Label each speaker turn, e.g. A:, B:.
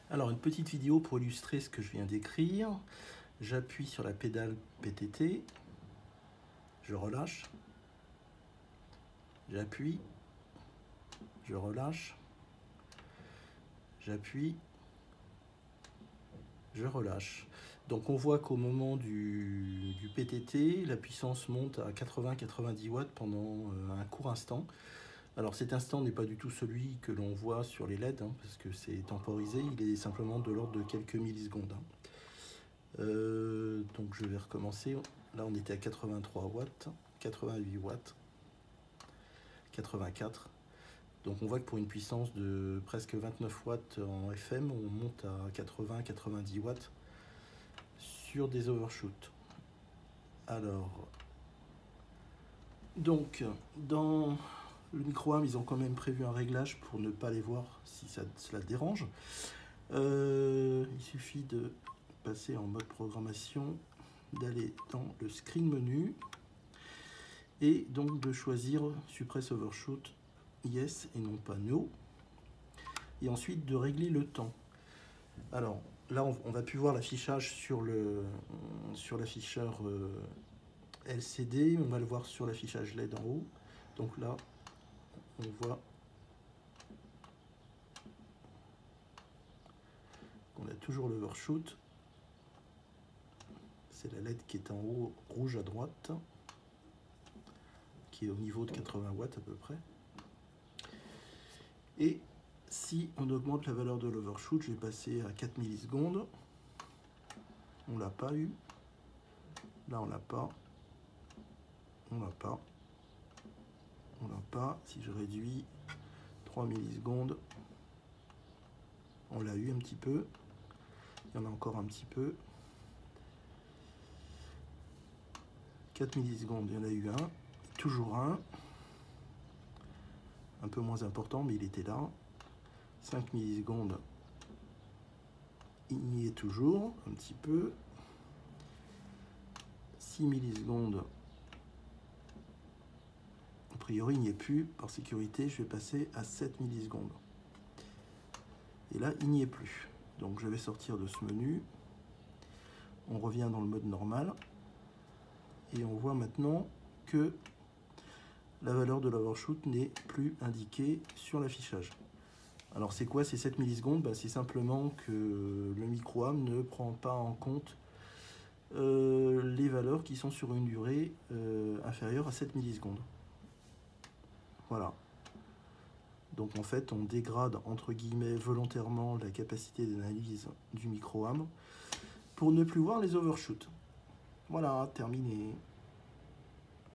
A: Alors, une petite vidéo pour illustrer ce que je viens d'écrire. J'appuie sur la pédale PTT, je relâche, j'appuie, je relâche, j'appuie, je relâche. Donc on voit qu'au moment du PTT, la puissance monte à 80-90 watts pendant un court instant. Alors cet instant n'est pas du tout celui que l'on voit sur les LED, parce que c'est temporisé, il est simplement de l'ordre de quelques millisecondes. Donc je vais recommencer. Là on était à 83 watts, 88 watts, 84. Donc on voit que pour une puissance de presque 29 watts en FM, on monte à 80-90 watts sur des overshoots. Alors, donc dans le micro-AM, ils ont quand même prévu un réglage pour ne pas les voir si cela dérange. Il suffit de passer en mode programmation, d'aller dans le screen menu et donc de choisir Suppress Overshoot Yes et non pas No, et ensuite de régler le temps. Alors là on va plus voir l'affichage sur l'afficheur LCD, on va le voir sur l'affichage LED en haut. Donc là on voit qu'on a toujours l'overshoot. C'est la LED qui est en haut, rouge à droite, qui est au niveau de 80 watts à peu près. Et si on augmente la valeur de l'overshoot, je vais passer à 4 millisecondes. On l'a pas eu. Là on l'a pas. On l'a pas. On l'a pas. Si je réduis 3 millisecondes, on l'a eu un petit peu. Il y en a encore un petit peu. 4 millisecondes, il y en a eu un. Toujours un. Un peu moins important, mais il était là. 5 millisecondes, il y est toujours, un petit peu. 6 millisecondes, a priori il n'y est plus. Par sécurité, je vais passer à 7 millisecondes. Et là, il n'y est plus. Donc je vais sortir de ce menu. On revient dans le mode normal. Et on voit maintenant que la valeur de l'overshoot n'est plus indiquée sur l'affichage. Alors c'est quoi ces 7 millisecondes? C'est simplement que le micro-AM ne prend pas en compte les valeurs qui sont sur une durée inférieure à 7 millisecondes. Voilà. Donc en fait on dégrade entre guillemets volontairement la capacité d'analyse du micro-AM pour ne plus voir les overshoots. Voilà, terminé.